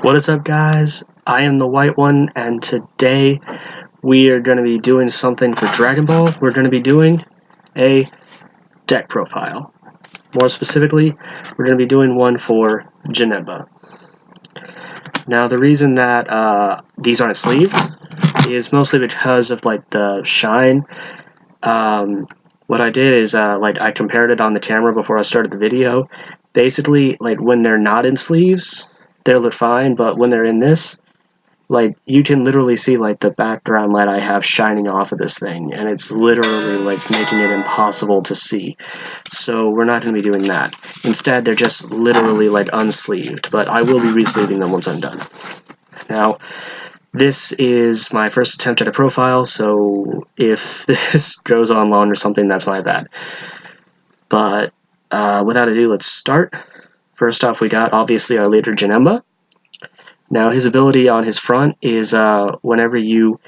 What is up, guys? I am the White One, and today we are going to be doing something for Dragon Ball. We're going to be doing a deck profile. More specifically, we're going to be doing one for Janemba. Now, the reason that these aren't sleeved is mostly because of like the shine. What I did is I compared it on the camera before I started the video. Basically, like when they're not in sleeves, they look fine, but when they're in this, like you can literally see like the background light I have shining off of this thing, and it's literally like making it impossible to see. So we're not going to be doing that. Instead, they're just literally like unsleeved, but I will be resleeving them once I'm done. Now, this is my first attempt at a profile, so if this goes on long or something, that's my bad. But without ado, let's start. First off, we got obviously our leader Janemba. Now, his ability on his front is whenever you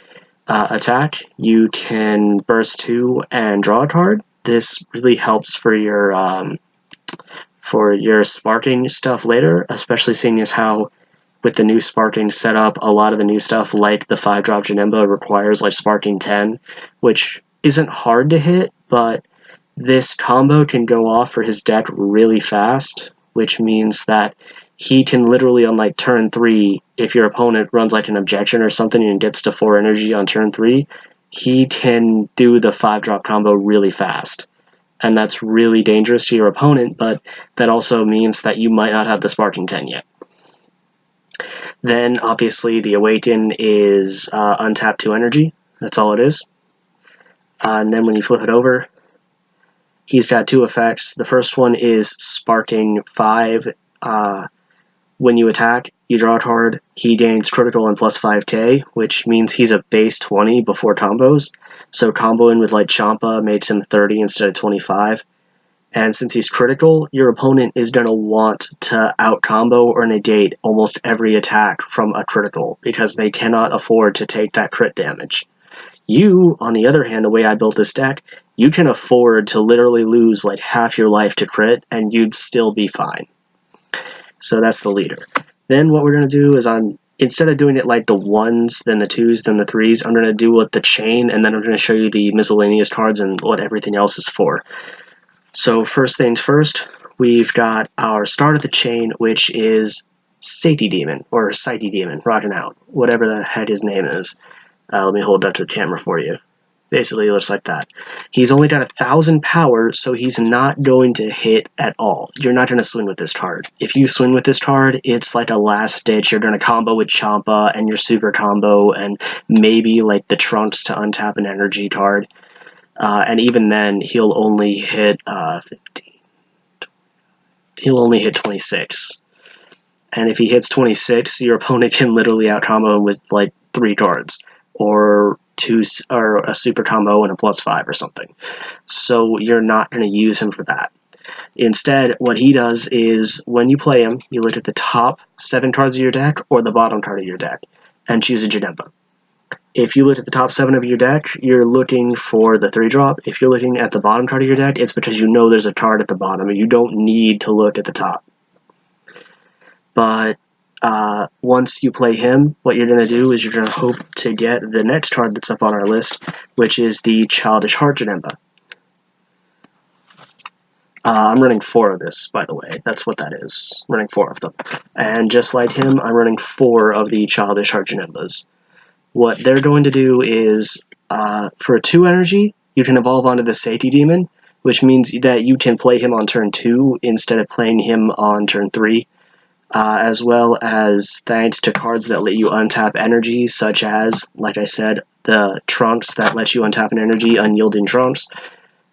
attack, you can burst 2 and draw a card. This really helps for your sparking stuff later, especially seeing as how with the new sparking setup, a lot of the new stuff like the 5-drop Janemba requires like sparking 10, which isn't hard to hit, but this combo can go off for his deck really fast, which means that he can literally on like turn 3, if your opponent runs like an objection or something and gets to 4 energy on turn 3, he can do the 5-drop combo really fast. And that's really dangerous to your opponent, but that also means that you might not have the sparking 10 yet. Then obviously the Awaken is untap 2 energy, that's all it is. And then when you flip it over, he's got 2 effects. The first one is sparking 5. When you attack, you draw a card, he gains critical and plus 5k, which means he's a base 20 before combos. So comboing with like Champa makes him 30 instead of 25. And since he's critical, your opponent is going to want to out-combo or negate almost every attack from a critical, because they cannot afford to take that crit damage. You, on the other hand, the way I built this deck, you can afford to literally lose like half your life to crit, and you'd still be fine. So that's the leader. Then what we're going to do is instead of doing it like the 1s, then the 2s, then the 3s, I'm going to do with the chain, and then I'm going to show you the miscellaneous cards and what everything else is for. So first things first, we've got our start of the chain, which is Sati Demon, or Sighty Demon, rocking out, whatever the heck his name is. Let me hold up to the camera for you. Basically, it looks like that. He's only got 1,000 power, so he's not going to hit at all. You're not going to swing with this card. If you swing with this card, it's like a last ditch. You're going to combo with Champa and your super combo, and maybe like the Trunks to untap an energy card. And even then, he'll only hit 15. He'll only hit 26. And if he hits 26, your opponent can literally out-combo him with like 3 cards, or a super combo and a plus 5 or something. So you're not going to use him for that. Instead, what he does is when you play him, you look at the top 7 cards of your deck or the bottom card of your deck and choose a Janemba. If you look at the top 7 of your deck, you're looking for the 3-drop. If you're looking at the bottom card of your deck, it's because you know there's a card at the bottom and you don't need to look at the top. But once you play him, what you're going to do is you're going to hope to get the next card that's up on our list, which is the Childish Heart Janemba. I'm running 4 of this, by the way. That's what that is. I'm running 4 of them. And just like him, I'm running 4 of the Childish Heart Janembas. What they're going to do is, for 2 energy, you can evolve onto the Sati Demon, which means that you can play him on turn 2 instead of playing him on turn 3. As well as thanks to cards that let you untap energy, such as, like I said, the Trunks that lets you untap an energy, Unyielding Trunks.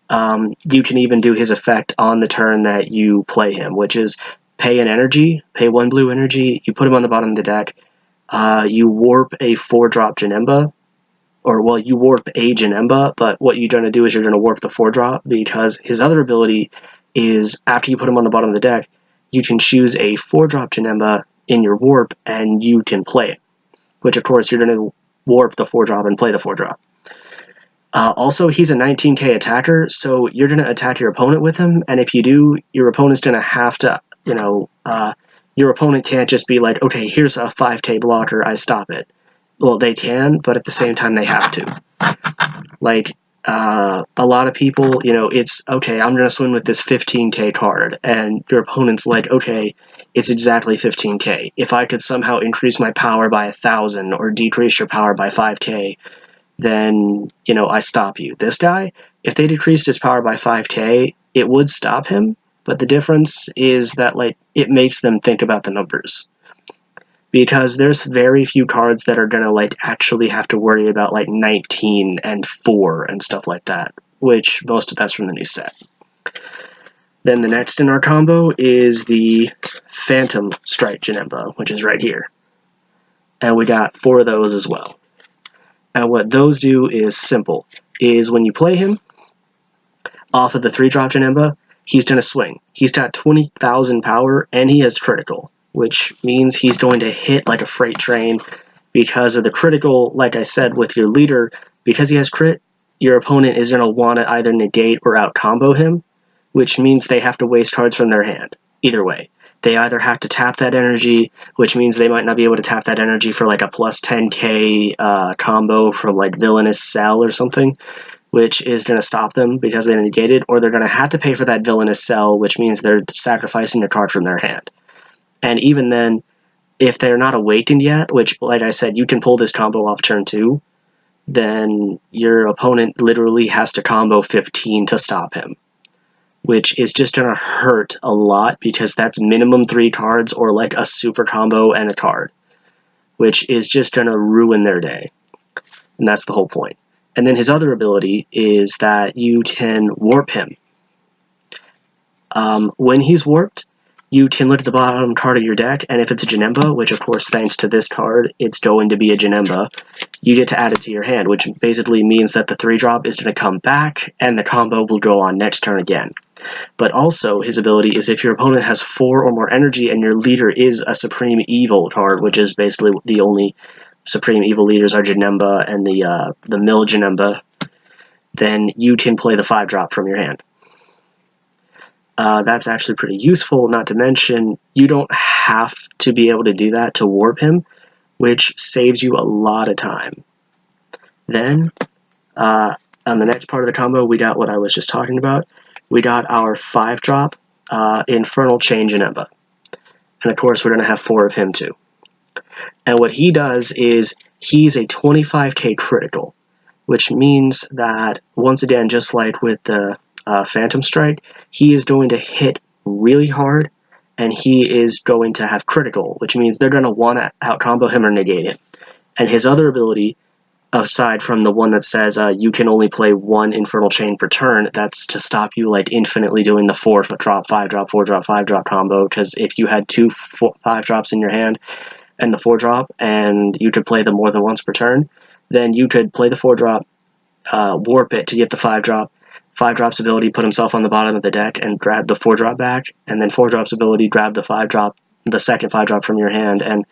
You can even do his effect on the turn that you play him, which is pay an energy, pay 1 blue energy, you put him on the bottom of the deck, you warp a 4-drop Janemba, or, well, you warp a Janemba, but what you're going to do is you're going to warp the 4-drop, because his other ability is, after you put him on the bottom of the deck, you can choose a 4-drop Janemba in your warp, and you can play it. Which, of course, you're going to warp the 4-drop and play the 4-drop. Also, he's a 19k attacker, so you're going to attack your opponent with him, and if you do, your opponent's going to have to, your opponent can't just be like, okay, here's a 5k blocker, I stop it. Well, they can, but at the same time they have to. Like, a lot of people, it's, okay, I'm going to swing with this 15k card, and your opponent's like, okay, it's exactly 15k. If I could somehow increase my power by 1,000 or decrease your power by 5k, then, I stop you. This guy, if they decreased his power by 5k, it would stop him, but the difference is that, like, it makes them think about the numbers. Because there's very few cards that are gonna, like, actually have to worry about, like, 19 and 4 and stuff like that, which most of that's from the new set. Then the next in our combo is the Phantom Strike Janemba, which is right here. And we got 4 of those as well. And what those do is simple, is when you play him, off of the 3-drop Janemba, he's gonna swing. He's got 20,000 power, and he has critical, which means he's going to hit like a freight train because of the critical. Like I said, with your leader, because he has crit, your opponent is going to want to either negate or out-combo him, which means they have to waste cards from their hand. Either way. They either have to tap that energy, which means they might not be able to tap that energy for like a plus 10k combo from like Villainous Cell or something, which is going to stop them because they negated, or they're going to have to pay for that Villainous Cell, which means they're sacrificing a card from their hand. And even then, if they're not awakened yet, which, like I said, you can pull this combo off turn 2, then your opponent literally has to combo 15 to stop him, which is just going to hurt a lot because that's minimum 3 cards or like a super combo and a card, which is just going to ruin their day. And that's the whole point. And then his other ability is that you can warp him. When he's warped, you can look at the bottom card of your deck, and if it's a Janemba, which of course thanks to this card, it's going to be a Janemba, you get to add it to your hand, which basically means that the 3-drop is going to come back, and the combo will go on next turn again. But also, his ability is if your opponent has 4 or more energy, and your leader is a Supreme Evil card, which is basically the only Supreme Evil leaders are Janemba and the Mill Janemba, then you can play the 5-drop from your hand. That's actually pretty useful, not to mention you don't have to be able to do that to warp him, which saves you a lot of time. Then, on the next part of the combo, we got what I was just talking about. We got our 5-drop Infernal Chain Janemba. And of course, we're going to have 4 of him too. And what he does is he's a 25k critical, which means that, once again, just like with the Phantom Strike, he is going to hit really hard, and he is going to have critical, which means they're going to want to out-combo him or negate him. And his other ability, aside from the one that says you can only play 1 Infernal Chain per turn, that's to stop you like infinitely doing the 4-drop, 5-drop, 4-drop, 5-drop combo, because if you had 2 5-drops in your hand and the 4-drop, and you could play them more than once per turn, then you could play the 4-drop, warp it to get the 5-drop, 5-drop's ability, put himself on the bottom of the deck and grab the 4-drop back, and then 4-drop's ability, grab the 5-drop, the second 5-drop from your hand, and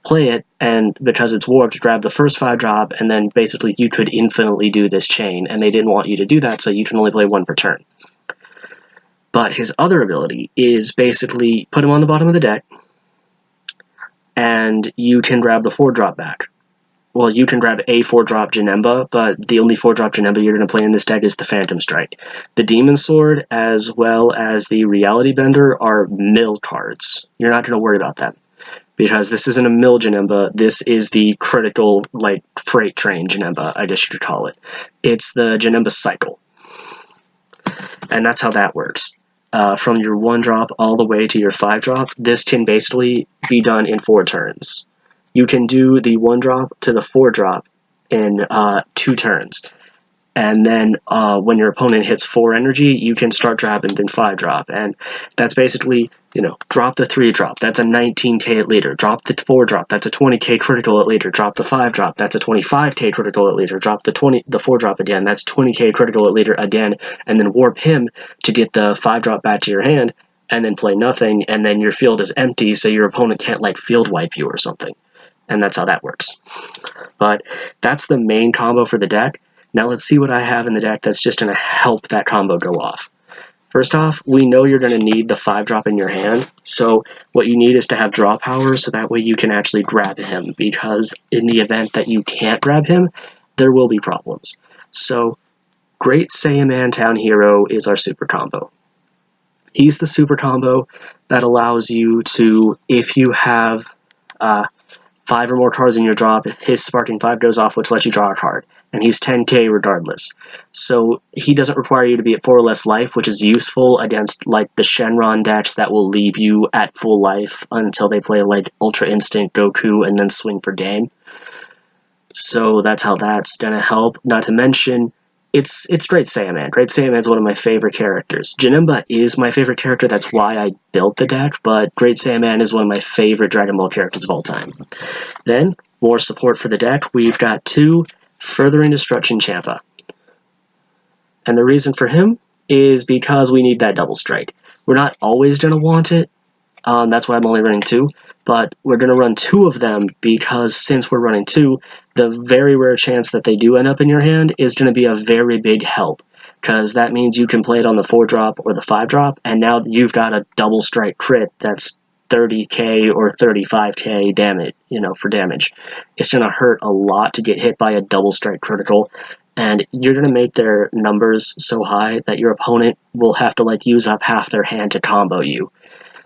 play it, and because it's warped, grab the first 5-drop, and then basically you could infinitely do this chain, and they didn't want you to do that, so you can only play 1 per turn. But his other ability is basically put him on the bottom of the deck, and you can grab the 4-drop back. Well, you can grab a 4-drop Janemba, but the only 4-drop Janemba you're going to play in this deck is the Phantom Strike. The Demon Sword, as well as the Reality Bender, are mill cards. You're not going to worry about them, because this isn't a mill Janemba, this is the critical, like, freight train Janemba, I guess you could call it. It's the Janemba cycle. And that's how that works. From your 1-drop all the way to your 5-drop, this can basically be done in 4 turns. You can do the 1-drop to the 4-drop in 2 turns. And then when your opponent hits 4 energy, you can start dropping then 5-drop. And that's basically, drop the 3-drop, that's a 19k at leader. Drop the 4-drop, that's a 20k critical at leader. Drop the 5-drop, that's a 25k critical at leader. Drop the 4-drop again, that's 20k critical at leader again. And then warp him to get the 5-drop back to your hand, and then play nothing, and then your field is empty, so your opponent can't, like, field wipe you or something. And that's how that works. But that's the main combo for the deck. Now let's see what I have in the deck that's just going to help that combo go off. First off, we know you're going to need the 5-drop in your hand, so what you need is to have draw power so that way you can actually grab him, because in the event that you can't grab him, there will be problems. So, Great Saiyaman Town Hero is our super combo. He's the super combo that allows you to, if you have 5 or more cards in your drop, his Sparking 5 goes off, which lets you draw a card. And he's 10k regardless. So he doesn't require you to be at 4 or less life, which is useful against like the Shenron decks that will leave you at full life until they play like Ultra Instinct Goku and then swing for game. So that's how that's gonna help. Not to mention, it's Great Saiyaman. Great Saiyaman is one of my favorite characters. Janemba is my favorite character, that's why I built the deck, but Great Saiyaman is one of my favorite Dragon Ball characters of all time. Then, more support for the deck, we've got 2 Furthering Destruction Champa. And the reason for him is because we need that double strike. We're not always going to want it, that's why I'm only running 2, but we're going to run 2 of them because since we're running 2, the very rare chance that they do end up in your hand is going to be a very big help, because that means you can play it on the 4-drop or the 5-drop, and now you've got a double strike crit that's 30k or 35k damage, for damage. It's going to hurt a lot to get hit by a double strike critical, and you're going to make their numbers so high that your opponent will have to use up half their hand to combo you.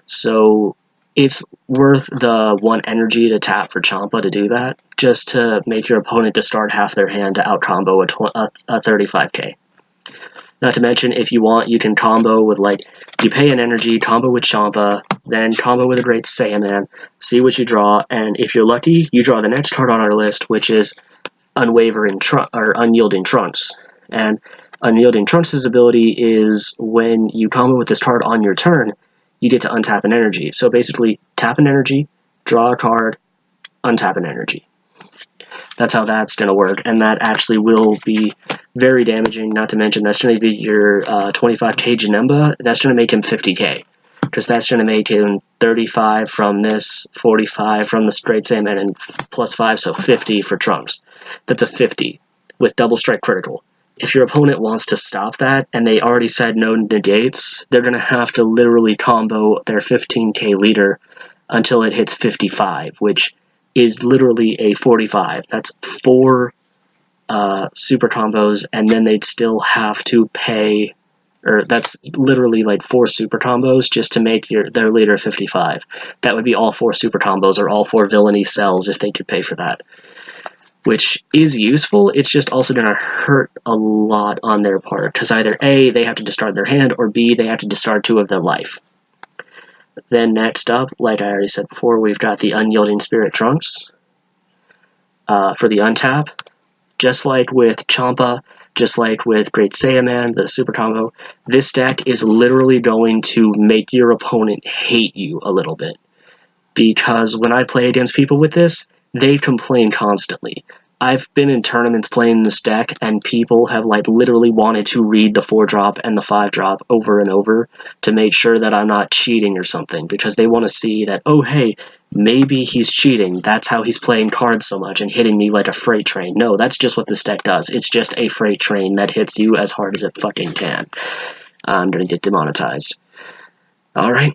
So it's worth the 1 energy to tap for Champa to do that, just to make your opponent to start half their hand to out-combo a 35k. Not to mention, if you want, you can combo with, you pay an energy, combo with Champa, then combo with a Great Saiyaman, see what you draw, and if you're lucky, you draw the next card on our list, which is Unyielding Trunks. And Unyielding Trunks' ability is when you combo with this card on your turn, you get to untap an energy. So basically, tap an energy, draw a card, untap an energy. That's how that's going to work, and that actually will be very damaging, not to mention that's going to be your 25k Janemba. That's going to make him 50k, because that's going to make him 35 from this, 45 from the Great Saiyaman, and plus 5, so 50 for Trunks. That's a 50 with double strike critical. If your opponent wants to stop that, and they already said no negates, they're going to have to literally combo their 15k leader until it hits 55, which is literally a 45. That's 4 super combos, and then they'd still have to pay, or that's literally 4 super combos just to make their leader 55. That would be all 4 super combos, or all 4 villainy cells if they could pay for that. Which is useful, it's just also going to hurt a lot on their part, because either A, they have to discard their hand, or B, they have to discard 2 of their life. Then next up, like I already said before, we've got the Unyielding Spirit Trunks for the untap. Just like with Champa, just like with Great Saiyaman, the super combo, this deck is literally going to make your opponent hate you a little bit. Because when I play against people with this, they complain constantly. I've been in tournaments playing this deck, and people have literally wanted to read the 4-drop and the 5-drop over and over to make sure that I'm not cheating or something, because they want to see that, oh hey, maybe he's cheating, that's how he's playing cards so much and hitting me like a freight train. No, that's just what this deck does. It's just a freight train that hits you as hard as it fucking can. I'm gonna get demonetized. Alright,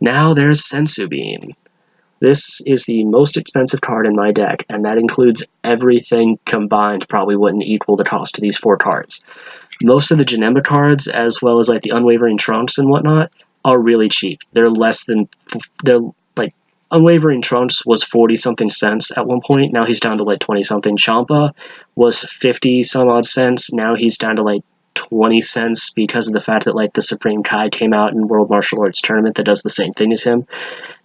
now there's Senzu Bean. This is the most expensive card in my deck, and that includes everything combined probably wouldn't equal the cost of these 4 cards. Most of the Janemba cards, as well as the Unwavering Trunks and whatnot, are really cheap. Unwavering Trunks was 40-something cents at one point, now he's down to 20-something. Champa was 50-some-odd cents, now he's down to 20 cents because of the fact that the Supreme Kai came out in World Martial Arts Tournament that does the same thing as him.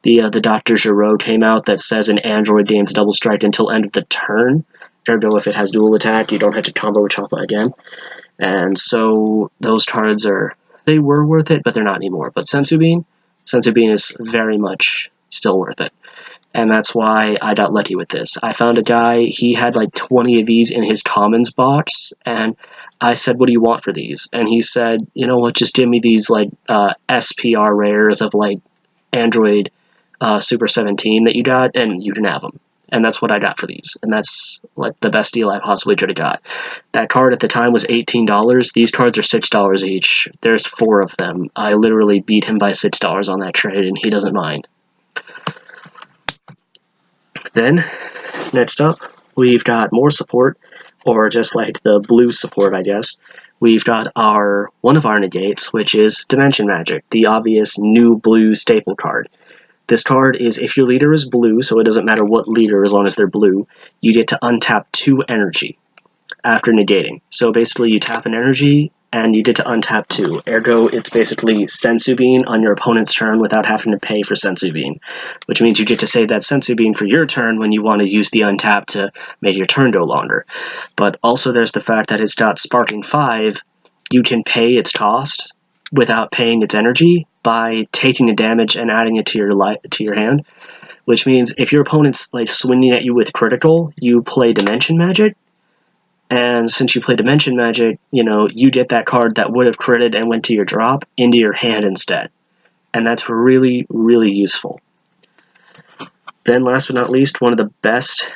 The Dr. Giro came out that says an android gains double strike until end of the turn. Ergo, if it has dual attack, you don't have to combo with Champa again. And so those cards they were worth it, but they're not anymore. But Senzu Bean is very much still worth it. And that's why I got lucky with this. I found a guy, he had 20 of these in his commons box, and I said, what do you want for these? And he said, you know what, just give me these SPR rares of Android Super 17 that you got, and you can have them. And that's what I got for these. And that's like the best deal I possibly could have got. That card at the time was $18. These cards are $6 each. There's 4 of them. I literally beat him by $6 on that trade, and he doesn't mind. Then, next up, we've got more support, or just like the blue support, I guess. We've got one of our negates, which is Dimension Magic, the obvious new blue staple card. This card is, if your leader is blue, so it doesn't matter what leader as long as they're blue, you get to untap 2 energy after negating. So basically you tap an energy, and you get to untap 2. Ergo, it's basically Senzu Bean on your opponent's turn without having to pay for Senzu Bean, which means you get to save that Senzu Bean for your turn when you want to use the untap to make your turn go longer. But also there's the fact that it's got Sparking 5, you can pay its cost without paying its energy by taking the damage and adding it to your hand, which means if your opponent's like swinging at you with critical, you play Dimension Magic, and since you play Dimension Magic, you get that card that would have critted and went to your drop into your hand instead, and that's really, really useful. Then last but not least, one of the best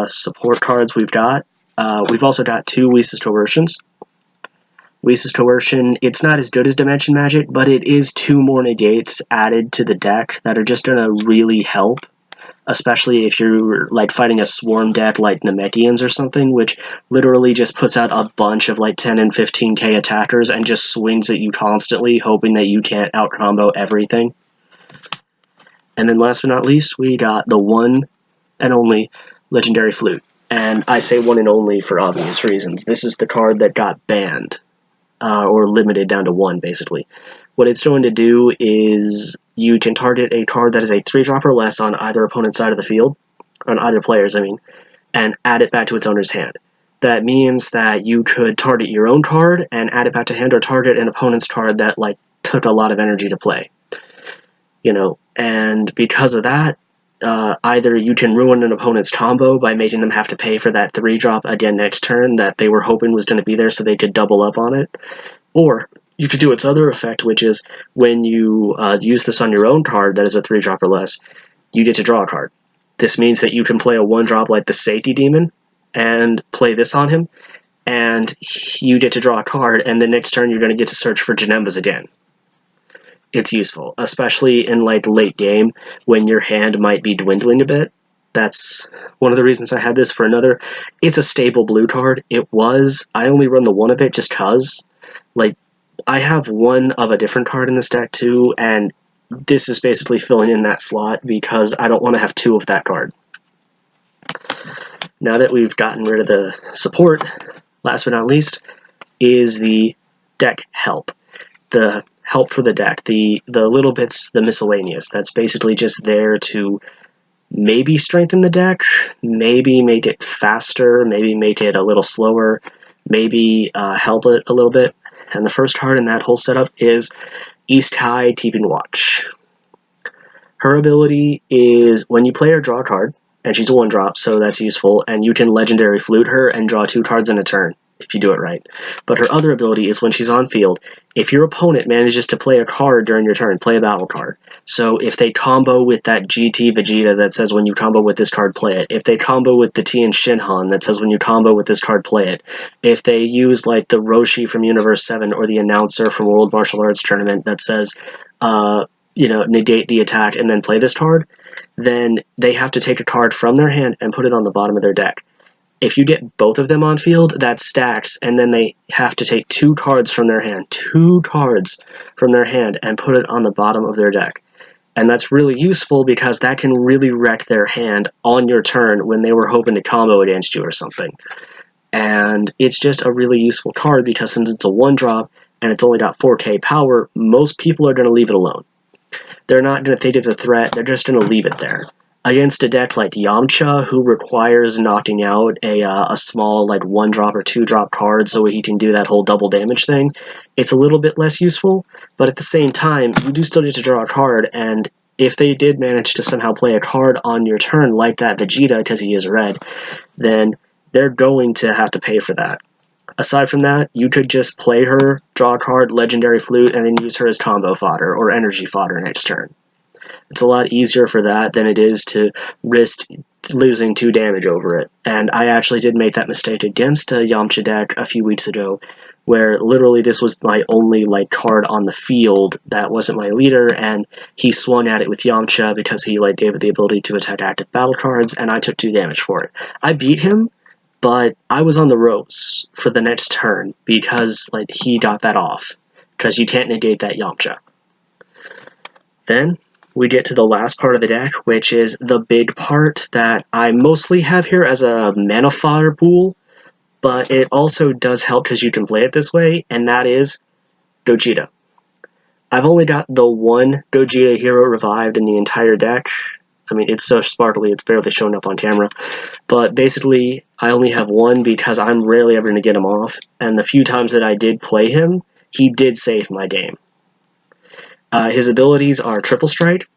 support cards we've got, we've also got 2 Whisa's Coercions. Whisa's Coercion, it's not as good as Dimension Magic, but it is 2 more negates added to the deck that are just going to really help, especially if you're like fighting a swarm deck like Namekians or something, which literally just puts out a bunch of like 10 and 15k attackers and just swings at you constantly, hoping that you can't out-combo everything. And then last but not least, we got the one and only Legendary Flute. And I say one and only for obvious reasons. This is the card that got banned. Or limited down to 1, basically. What it's going to do is you can target a card that is a 3-drop or less on either opponent's side of the field, on either player's, and add it back to its owner's hand. That means that you could target your own card and add it back to hand, or target an opponent's card that like took a lot of energy to play. And because of that, either you can ruin an opponent's combo by making them have to pay for that 3-drop again next turn that they were hoping was going to be there so they could double up on it, or you could do its other effect, which is when you use this on your own card that is a 3-drop or less, you get to draw a card. This means that you can play a 1-drop like the Safety Demon and play this on him, and you get to draw a card, and the next turn you're going to get to search for Janembas again. It's useful, especially in like late game when your hand might be dwindling a bit. That's one of the reasons I had this for another. It's a stable blue card. I only run the 1 of it just cause. Like, I have 1 of a different card in this deck too, and this is basically filling in that slot because I don't want to have 2 of that card. Now that we've gotten rid of the support, last but not least, is the deck help. The help for the deck, the little bits, the miscellaneous, that's basically just there to maybe strengthen the deck, maybe make it faster, maybe make it a little slower, maybe help it a little bit. And the first card in that whole setup is East High Keeping Watch. Her ability is when you play her, draw a card, and she's a 1-drop, so that's useful, and you can Legendary Flute her and draw 2 cards in a turn, if you do it right. But her other ability is when she's on field, if your opponent manages to play a card during your turn, play a battle card. So if they combo with that GT Vegeta that says when you combo with this card, play it. If they combo with the Tien Shinhan that says when you combo with this card, play it. If they use like the Roshi from Universe 7 or the announcer from World Martial Arts Tournament that says, negate the attack and then play this card, then they have to take a card from their hand and put it on the bottom of their deck. If you get both of them on field, that stacks, and then they have to take 2 cards from their hand, and put it on the bottom of their deck. And that's really useful because that can really wreck their hand on your turn when they were hoping to combo against you or something. And it's just a really useful card because since it's a 1-drop and it's only got 4k power, most people are going to leave it alone. They're not going to think it's a threat, they're just going to leave it there. Against a deck like Yamcha, who requires knocking out a small like 1-drop or 2-drop card so he can do that whole double damage thing, it's a little bit less useful, but at the same time, you do still get to draw a card, and if they did manage to somehow play a card on your turn like that Vegeta, because he is red, then they're going to have to pay for that. Aside from that, you could just play her, draw a card, Legendary Flute, and then use her as combo fodder or energy fodder next turn. It's a lot easier for that than it is to risk losing 2 damage over it. And I actually did make that mistake against a Yamcha deck a few weeks ago, where literally this was my only like card on the field that wasn't my leader, and he swung at it with Yamcha because he like gave it the ability to attack active battle cards, and I took 2 damage for it. I beat him, but I was on the ropes for the next turn because like he got that off, because you can't negate that Yamcha. Then we get to the last part of the deck, which is the big part that I mostly have here as a mana fodder pool, but it also does help because you can play it this way, and that is Gogeta. I've only got the one Gogeta hero revived in the entire deck. I mean, it's so sparkly, it's barely showing up on camera. But basically, I only have one because I'm rarely ever going to get him off, and the few times that I did play him, he did save my game. His abilities are Triple Strike,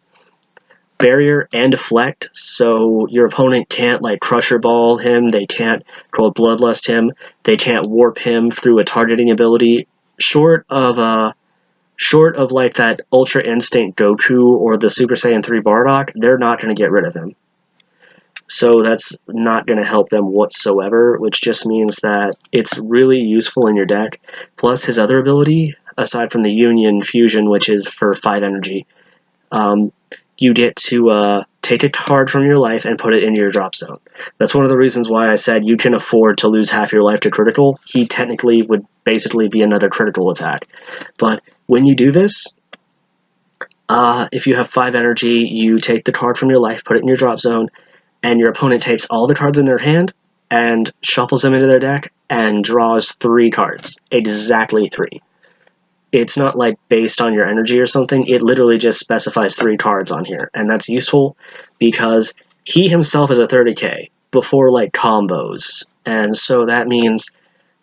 Barrier, and Deflect, so your opponent can't like Crusher Ball him, they can't Cold Bloodlust him, they can't Warp him through a targeting ability. Short of like that Ultra Instinct Goku or the Super Saiyan 3 Bardock, they're not going to get rid of him. So that's not going to help them whatsoever, which just means that it's really useful in your deck. Plus his other ability, aside from the Union Fusion, which is for 5 energy, you get to take a card from your life and put it into your drop zone. That's one of the reasons why I said you can afford to lose half your life to critical. He technically would basically be another critical attack. But when you do this, if you have 5 energy, you take the card from your life, put it in your drop zone, and your opponent takes all the cards in their hand and shuffles them into their deck and draws 3 cards. Exactly 3. It's not like based on your energy or something, it literally just specifies 3 cards on here, and that's useful because he himself is a 30k before like combos, and so that means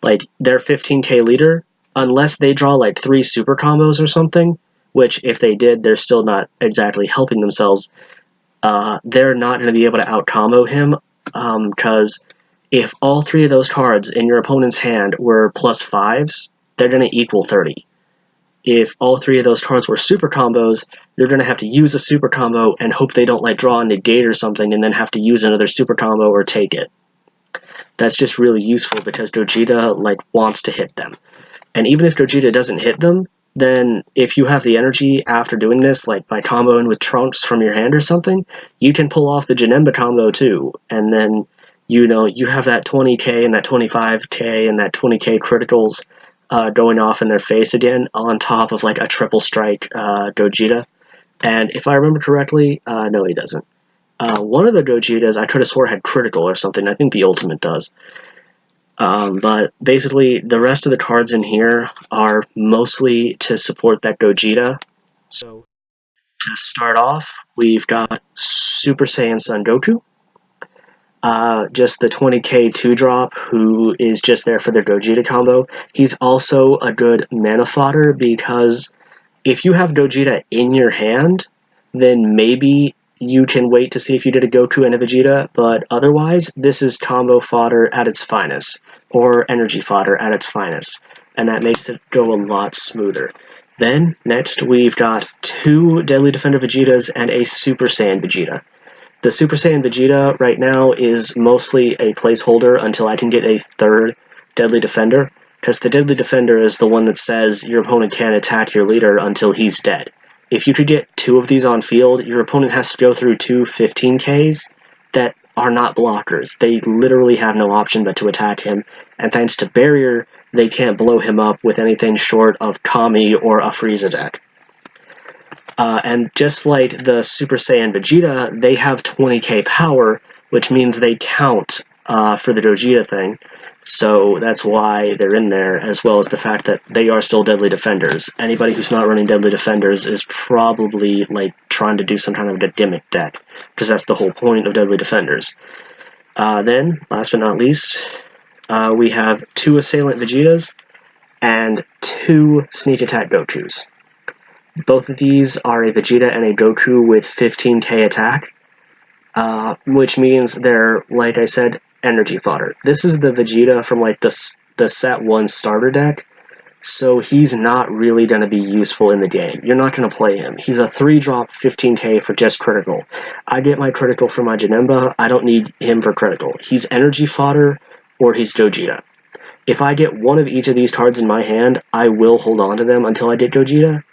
like their 15k leader, unless they draw like 3 super combos or something, which if they did, they're still not exactly helping themselves, they're not going to be able to out-combo him, because if all 3 of those cards in your opponent's hand were plus 5s, they're going to equal 30. If all 3 of those cards were super combos, they're going to have to use a super combo and hope they don't like draw a negate or something and then have to use another super combo or take it. That's just really useful because Gogeta like wants to hit them. And even if Gogeta doesn't hit them, then if you have the energy after doing this, like by comboing with Trunks from your hand or something, you can pull off the Janemba combo too, and then you know you have that 20k and that 25k and that 20k criticals going off in their face again, on top of like a triple strike Gogeta. And if I remember correctly, no, he doesn't. One of the Gogetas I could have swore had critical or something. I think the ultimate does. But basically, the rest of the cards in here are mostly to support that Gogeta. So to start off, we've got Super Saiyan Son Goku. Just the 20k 2-drop, who is just there for their Gogeta combo. He's also a good mana fodder, because if you have Gogeta in your hand, then maybe you can wait to see if you did a Goku and a Vegeta, but otherwise, this is combo fodder at its finest, or energy fodder at its finest, and that makes it go a lot smoother. Then, next, we've got 2 Deadly Defender Vegetas and a Super Saiyan Vegeta. The Super Saiyan Vegeta right now is mostly a placeholder until I can get a 3rd Deadly Defender, because the Deadly Defender is the one that says your opponent can't attack your leader until he's dead. If you could get 2 of these on field, your opponent has to go through 2 15ks that are not blockers. They literally have no option but to attack him, and thanks to Barrier, they can't blow him up with anything short of Kami or a Frieza deck. And just like the Super Saiyan Vegeta, they have 20k power, which means they count for the Gogeta thing, so that's why they're in there, as well as the fact that they are still Deadly Defenders. Anybody who's not running Deadly Defenders is probably like trying to do some kind of a gimmick deck, because that's the whole point of Deadly Defenders. Then, last but not least, we have 2 Assailant Vegetas and 2 Sneak Attack Gokus. Both of these are a Vegeta and a Goku with 15k attack, which means they're, like I said, energy fodder. This is the Vegeta from like the set 1 starter deck, so he's not really going to be useful in the game. You're not going to play him. He's a 3-drop 15k for just critical. I get my critical from my Janemba. I don't need him for critical. He's energy fodder, or he's Gogeta. If I get one of each of these cards in my hand, I will hold on to them until I get Gogeta.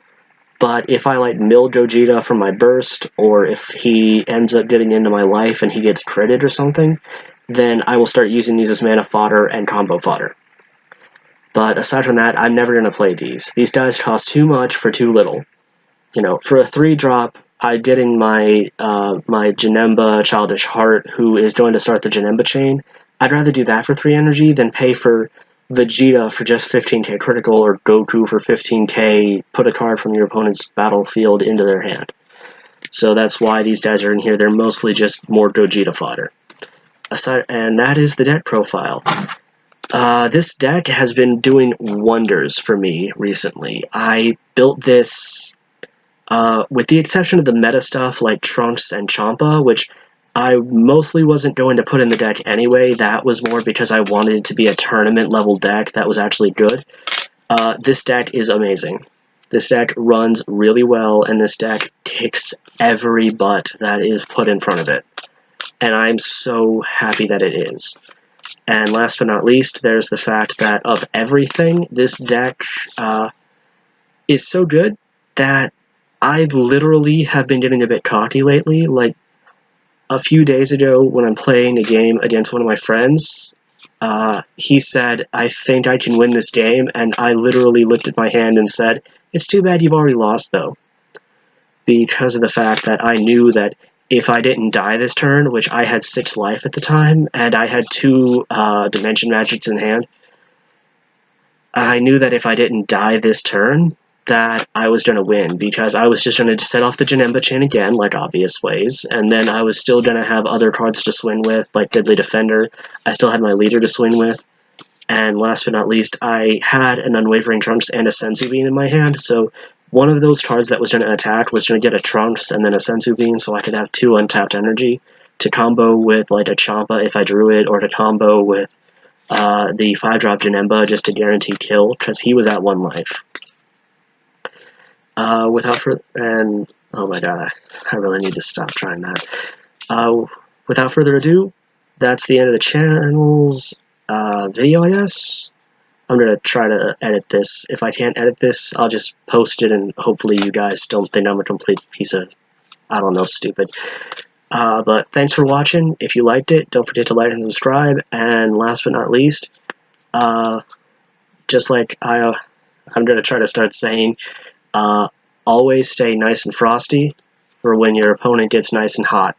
But if I mill Gogeta from my burst, or if he ends up getting into my life and he gets critted or something, then I will start using these as mana fodder and combo fodder. But aside from that, I'm never going to play these. These guys cost too much for too little. You know, for a 3-drop, I'm getting my my Janemba Childish Heart, who is going to start the Janemba chain. I'd rather do that for 3 energy than pay for Vegeta for just 15k critical, or Goku for 15k, put a card from your opponent's battlefield into their hand. So that's why these guys are in here. They're mostly just more Gogeta fodder. And that is the deck profile. This deck has been doing wonders for me recently. I built this, with the exception of the meta stuff like Trunks and Champa, which I mostly wasn't going to put in the deck anyway. That was more because I wanted it to be a tournament-level deck that was actually good. This deck is amazing. This deck runs really well, and this deck kicks every butt that is put in front of it. And I'm so happy that it is. And last but not least, there's the fact that of everything, this deck is so good that I literally have been getting a bit cocky lately. Like, a few days ago, when I'm playing a game against one of my friends, he said, "I think I can win this game," and I literally looked at my hand and said, "It's too bad you've already lost, though." Because of the fact that I knew that if I didn't die this turn, which I had 6 life at the time, and I had 2 Dimension Magics in hand, I knew that if I didn't die this turn, that I was going to win, because I was just going to set off the Janemba chain again, like obvious ways, and then I was still going to have other cards to swing with, like Deadly Defender. I still had my leader to swing with, and last but not least, I had an Unwavering Trunks and a Senzu Bean in my hand, so one of those cards that was going to attack was going to get a Trunks and then a Senzu Bean, so I could have 2 untapped energy to combo with like a Champa if I drew it, or to combo with the 5-drop Janemba just to guarantee kill, because he was at 1 life. Oh my god, I really need to stop trying that. Without further ado, that's the end of the channel's video, I guess. I'm going to try to edit this. If I can't edit this, I'll just post it, and hopefully you guys don't think I'm a complete piece of, I don't know, stupid. But thanks for watching. If you liked it, don't forget to like and subscribe. And last but not least, just like I'm going to try to start saying, always stay nice and frosty for when your opponent gets nice and hot.